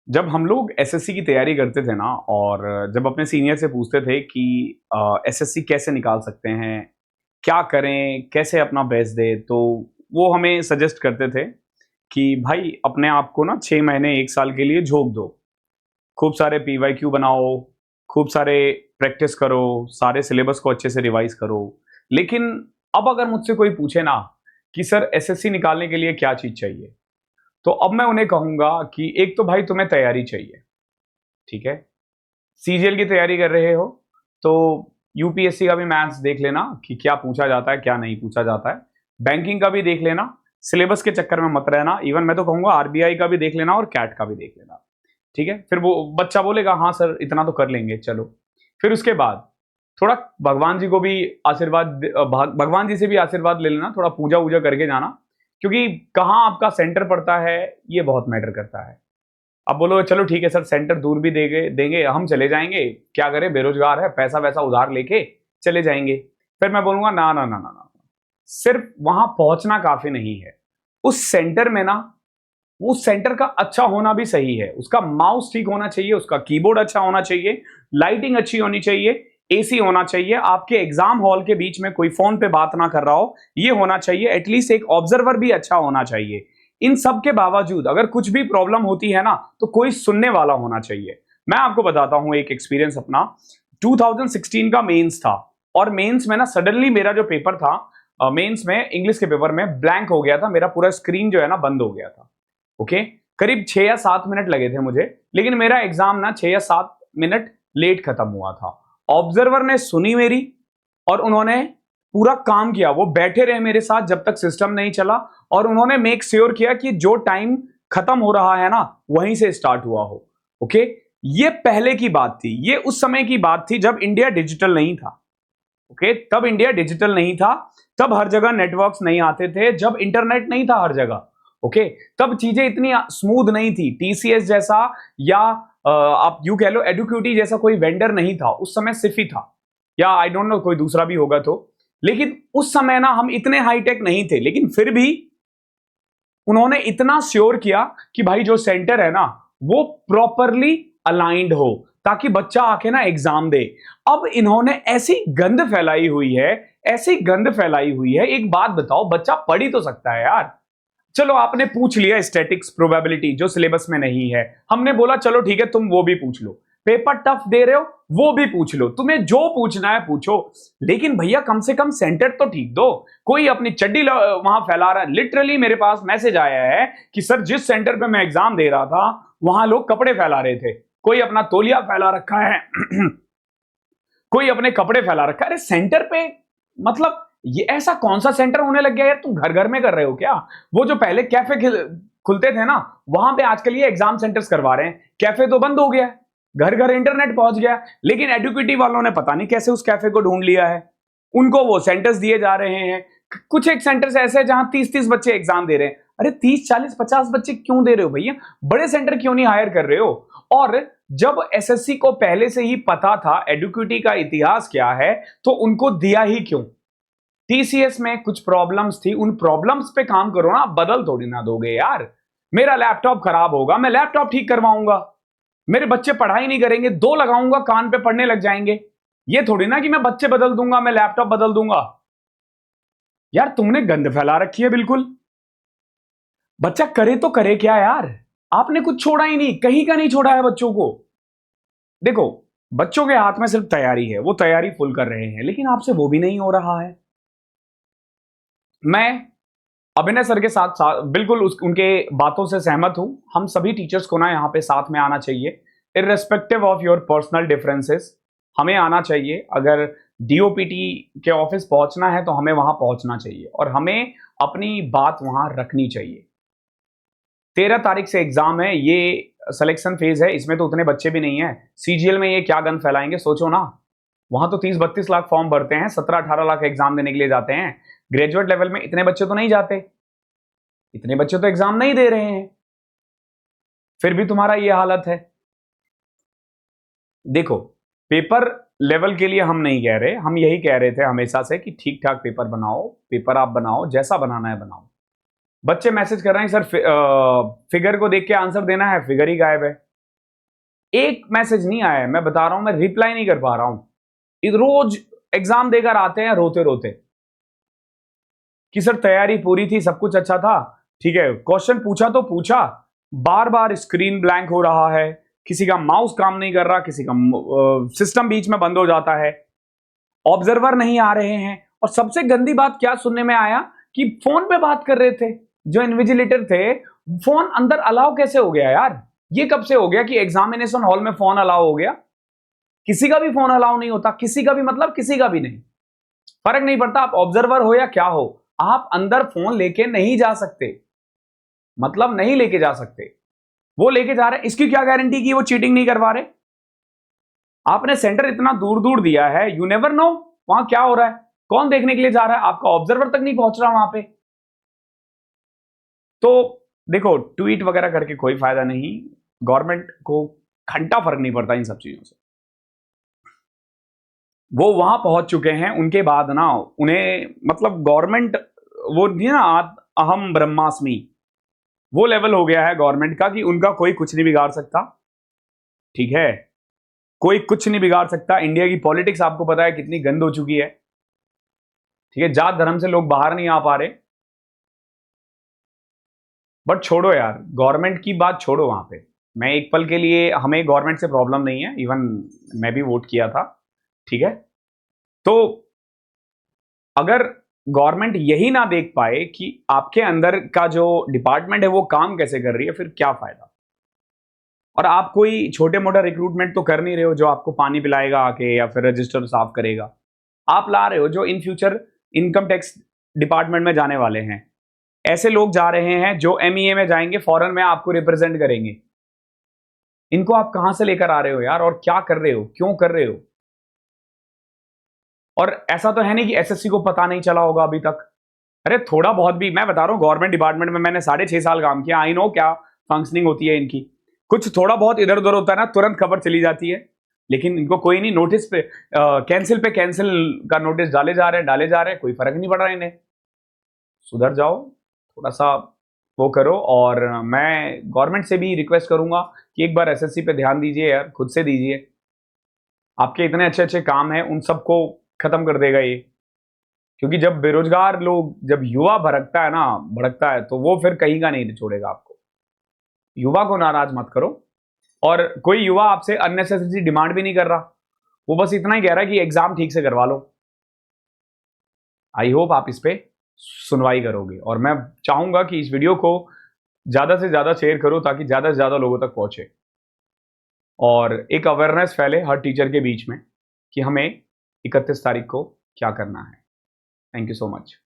जब हम लोग एसएससी की तैयारी करते थे ना और जब अपने सीनियर से पूछते थे कि एसएससी कैसे निकाल सकते हैं, क्या करें, कैसे अपना बेस्ट दे, तो वो हमें सजेस्ट करते थे कि भाई अपने आप को ना 6 महीने 1 साल के लिए झोंक दो। खूब सारे पीवाईक्यू बनाओ, खूब सारे प्रैक्टिस करो, सारे सिलेबस को अच्छे से रिवाइज करो। लेकिन अब अगर मुझसे कोई पूछे ना कि सर एसएससी निकालने के लिए क्या चीज़ चाहिए? तो अब मैं उन्हें कहूँगा कि एक तो भाई तुम्हें तैयारी चाहिए, ठीक है? सीजीएल की तैयारी कर रहे हो, तो यूपीएससी का भी मैथ्स देख लेना कि क्या पूछा जाता है, क्या नहीं पूछा जाता है। बैंकिंग का भी देख लेना, सिलेबस के चक्कर में मत रहना। इवन मैं तो कहूँगा आरबीआई का भी देख लेना और कैट का भी देख लेना, ठीक है? फिर वो बच्चा बोलेगा, "हाँ सर, इतना तो कर लेंगे, चलो।" फिर उसके बाद थोड़ा भगवान जी को भी भगवान जी से भी आशीर्वाद ले लेना, थोड़ा पूजा-वूजा करके जाना, क्योंकि कहाँ आपका सेंटर पड़ता है, ये बहुत मैटर करता है। अब बोलो चलो ठीक है सर, सेंटर दूर भी देंगे देंगे हम चले जाएंगे, क्या करें, बेरोजगार है, पैसा वैसा उधार लेके चले जाएंगे। फिर मैं बोलूंगा ना ना ना ना ना, सिर्फ वहां पहुंचना काफी नहीं है। उस सेंटर में ना, उस सेंटर का अच्छा होना भी सही है, उसका माउस ठीक होना चाहिए, उसका कीबोर्ड अच्छा होना चाहिए, लाइटिंग अच्छी होनी चाहिए, एसी होना चाहिए, आपके एग्जाम हॉल के बीच में कोई फोन पे बात ना कर रहा हो, ये होना चाहिए, एटलीस्ट एक ऑब्जर्वर भी अच्छा होना चाहिए। इन सब के बावजूद अगर कुछ भी प्रॉब्लम होती है ना, तो कोई सुनने वाला होना चाहिए। मैं आपको बताता हूं एक एक्सपीरियंस अपना। 2016 का मेंस था और मेंस में ना सडनली मेरा जो पेपर था, मेंस में इंग्लिश के पेपर में ब्लैंक हो गया था, मेरा पूरा स्क्रीन जो है ना बंद हो गया था। ओके, करीब 6 या 7 मिनट लगे थे मुझे, लेकिन मेरा एग्जाम ना 6 या 7 मिनट लेट खत्म हुआ था। ऑब्जर्वर ने सुनी मेरी और उन्होंने पूरा काम किया, वो बैठे रहे मेरे साथ जब तक सिस्टम नहीं चला, और उन्होंने मेक श्योर किया कि जो टाइम खत्म हो रहा है ना, वहीं से स्टार्ट हुआ हो। ओके, ये पहले की बात थी, ये उस समय की बात थी जब इंडिया डिजिटल नहीं था। ओके, तब इंडिया डिजिटल नहीं था, तब हर जगह नेटवर्क्स नहीं आते थे, जब इंटरनेट नहीं था हर जगह। ओके, तब चीजें इतनी स्मूथ नहीं थी, टीसीएस जैसा या आप यू कह लो एडुक्यूटी जैसा कोई वेंडर नहीं था उस समय, सिर्फ ही था, या आई डोंट नो कोई दूसरा भी होगा तो। लेकिन उस समय ना हम इतने हाईटेक नहीं थे, लेकिन फिर भी उन्होंने इतना श्योर किया कि भाई जो सेंटर है ना, वो प्रॉपरली अलाइंड हो, ताकि बच्चा आके ना एग्जाम दे। अब इन्होंने ऐसी गंद फैलाई हुई है, ऐसी गंद फैलाई हुई है, एक बात बताओ, बच्चा पढ़ ही तो सकता है यार। चलो आपने पूछ लिया स्टैटिक्स प्रोबेबिलिटी जो सिलेबस में नहीं है, हमने बोला चलो ठीक है तुम वो भी पूछ लो। पेपर टफ दे रहे हो, वो भी पूछ लो, तुम्हें जो पूछना है पूछो, लेकिन भैया कम से कम सेंटर तो ठीक दो। कोई अपनी चड्डी वहां फैला रहा है। लिटरली मेरे पास मैसेज आया है कि सर जिस सेंटर पे मैं एग्जाम दे रहा था, वहां लोग कपड़े फैला रहे थे, कोई अपना तौलिया फैला रखा है कोई अपने कपड़े फैला रखा है। अरे सेंटर पे, मतलब ये ऐसा कौन सा सेंटर होने लग गया यार, तुम घर घर में कर रहे हो क्या? वो जो पहले कैफे खुलते थे ना, वहां पे आजकल ये एग्जाम सेंटर्स करवा रहे हैं। कैफे तो बंद हो गया, घर घर इंटरनेट पहुंच गया, लेकिन एडुकेटी वालों ने पता नहीं कैसे उस कैफे को ढूंढ लिया है, उनको वो सेंटर्स दिए जा रहे हैं। कुछ एक सेंटर्स ऐसे हैं जहां 30-30 बच्चे एग्जाम दे रहे हैं। अरे 30-40-50 बच्चे क्यों दे रहे हो भैया? बड़े सेंटर क्यों नहीं हायर कर रहे हो? और जब एसएससी को पहले से ही पता था एडुकेटी का इतिहास क्या है, तो उनको दिया ही क्यों? टीसीएस में कुछ प्रॉब्लम्स थी, उन प्रॉब्लम्स पे काम करो ना, बदल थोड़ी ना दोगे यार। मेरा लैपटॉप खराब होगा, मैं लैपटॉप ठीक करवाऊंगा, मेरे बच्चे पढ़ाई नहीं करेंगे, 2 लगाऊंगा कान पे, पढ़ने लग जाएंगे। ये थोड़ी ना कि मैं बच्चे बदल दूंगा, मैं लैपटॉप बदल दूंगा। यार तुमने गंद फैला रखी है बिल्कुल। बच्चा करे तो करे क्या यार? आपने कुछ छोड़ा ही नहीं, कहीं का नहीं छोड़ा है बच्चों को। देखो, बच्चों के हाथ में सिर्फ तैयारी है, वो तैयारी फुल कर रहे हैं, लेकिन आपसे वो भी नहीं हो रहा है। मैं अभिनय सर के साथ बिल्कुल उनके बातों से सहमत हूं। हम सभी टीचर्स को ना यहाँ पे साथ में आना चाहिए, irrespective of your personal differences. हमें आना चाहिए, अगर डीओपीटी के ऑफिस पहुंचना है तो हमें वहां पहुंचना चाहिए और हमें अपनी बात वहां रखनी चाहिए। 13 तारीख से एग्जाम है, ये सिलेक्शन फेज है, इसमें तो उतने बच्चे भी नहीं है। सीजीएल में ये क्या गन फैलाएंगे सोचो ना। वहां तो 30-32 लाख फॉर्म भरते हैं, 17-18 लाख एग्जाम देने के लिए जाते हैं। ग्रेजुएट लेवल में इतने बच्चे तो नहीं जाते, इतने बच्चे तो एग्जाम नहीं दे रहे हैं, फिर भी तुम्हारा ये हालत है। देखो, पेपर लेवल के लिए हम नहीं कह रहे, हम यही कह रहे थे हमेशा से कि ठीक ठाक पेपर बनाओ, पेपर आप बनाओ, जैसा बनाना है बनाओ। बच्चे मैसेज कर रहे हैं सर फिगर को देख के आंसर देना है, फिगर ही गायब है। एक मैसेज नहीं आया है, मैं बता रहा हूं, मैं रिप्लाई नहीं कर पा रहा हूं। रोज एग्जाम देकर आते हैं रोते रोते कि सर तैयारी पूरी थी, सब कुछ अच्छा था, ठीक है, क्वेश्चन पूछा तो पूछा, बार बार स्क्रीन ब्लैंक हो रहा है, किसी का माउस काम नहीं कर रहा, किसी का सिस्टम बीच में बंद हो जाता है, ऑब्जर्वर नहीं आ रहे हैं। और सबसे गंदी बात क्या सुनने में आया कि फोन पे बात कर रहे थे जो इन्विजिलेटर थे। फोन अंदर अलाउ कैसे हो गया यार? ये कब से हो गया कि एग्जामिनेशन हॉल में फोन अलाउ हो गया? किसी का भी फोन अलाउ नहीं होता, किसी का भी, मतलब किसी का भी नहीं, फर्क नहीं पड़ता आप ऑब्जर्वर हो या क्या हो, आप अंदर फोन लेके नहीं जा सकते, मतलब नहीं लेके जा सकते। वो लेके जा रहे हैं, इसकी क्या गारंटी कि वो चीटिंग नहीं करवा रहे? आपने सेंटर इतना दूर दूर दिया है, यू नेवर नो वहां क्या हो रहा है, कौन देखने के लिए जा रहा है, आपका ऑब्जर्वर तक नहीं पहुंच रहा वहां पे। तो देखो, ट्वीट वगैरह करके कोई फायदा नहीं, गवर्नमेंट को घंटा फर्क नहीं पड़ता इन सब चीजों से। वो वहां पहुंच चुके हैं, उनके बाद ना उन्हें, मतलब गवर्नमेंट, वो नहीं ना, अहम ब्रह्मास्मि, वो लेवल हो गया है गवर्नमेंट का कि उनका कोई कुछ नहीं बिगाड़ सकता। ठीक है, कोई कुछ नहीं बिगाड़ सकता। इंडिया की पॉलिटिक्स आपको पता है कितनी गंद हो चुकी है। ठीक है, जात धर्म से लोग बाहर नहीं आ पा रहे। बट छोड़ो यार, गवर्नमेंट की बात छोड़ो वहां पे। मैं एक पल के लिए, हमें गवर्नमेंट से प्रॉब्लम नहीं है, इवन मैं भी वोट किया था। ठीक है, तो अगर गवर्नमेंट यही ना देख पाए कि आपके अंदर का जो डिपार्टमेंट है वो काम कैसे कर रही है, फिर क्या फायदा? और आप कोई छोटे मोटा रिक्रूटमेंट तो कर नहीं रहे हो जो आपको पानी पिलाएगा आके या फिर रजिस्टर साफ करेगा। आप ला रहे हो जो in future income tax department में जाने वाले हैं। ऐसे लोग जा रहे हैं जो एमईए में जाएंगे, फॉरेन में आपको रिप्रेजेंट करेंगे। इनको आप कहां से लेकर आ रहे हो यार, और क्या कर रहे हो, क्यों कर रहे हो? और ऐसा तो है नहीं कि एसएससी को पता नहीं चला होगा अभी तक। अरे थोड़ा बहुत भी, मैं बता रहा हूँ, गवर्नमेंट डिपार्टमेंट में मैंने 6.5 साल काम किया, आई नो क्या फंक्शनिंग होती है इनकी। कुछ थोड़ा बहुत इधर उधर होता है ना, तुरंत खबर चली जाती है। लेकिन इनको कोई नहीं, नोटिस पे कैंसिल का नोटिस डाले जा रहे हैं, डाले जा रहे हैं, कोई फर्क नहीं पड़ रहा इन्हें। सुधर जाओ, थोड़ा सा वो करो। और मैं गवर्नमेंट से भी रिक्वेस्ट करूंगा कि एक बार एसएससी पे ध्यान दीजिए यार, खुद से दीजिए। आपके इतने अच्छे अच्छे काम हैं, उन सबको खत्म कर देगा ये। क्योंकि जब बेरोजगार लोग, जब युवा भड़कता है ना, भड़कता है, तो वो फिर कहीं का नहीं छोड़ेगा आपको। युवा को नाराज मत करो। और कोई युवा आपसे अननेसेसरी डिमांड भी नहीं कर रहा, वो बस इतना ही कह रहा है कि एग्जाम ठीक से करवा लो। आई होप आप इस पे सुनवाई करोगे, और मैं चाहूंगा कि इस वीडियो को ज्यादा से ज्यादा शेयर करो ताकि ज्यादा से ज्यादा लोगों तक पहुंचे और एक अवेयरनेस फैले हर टीचर के बीच में कि हमें 31 तारीख को क्या करना है। Thank you so much.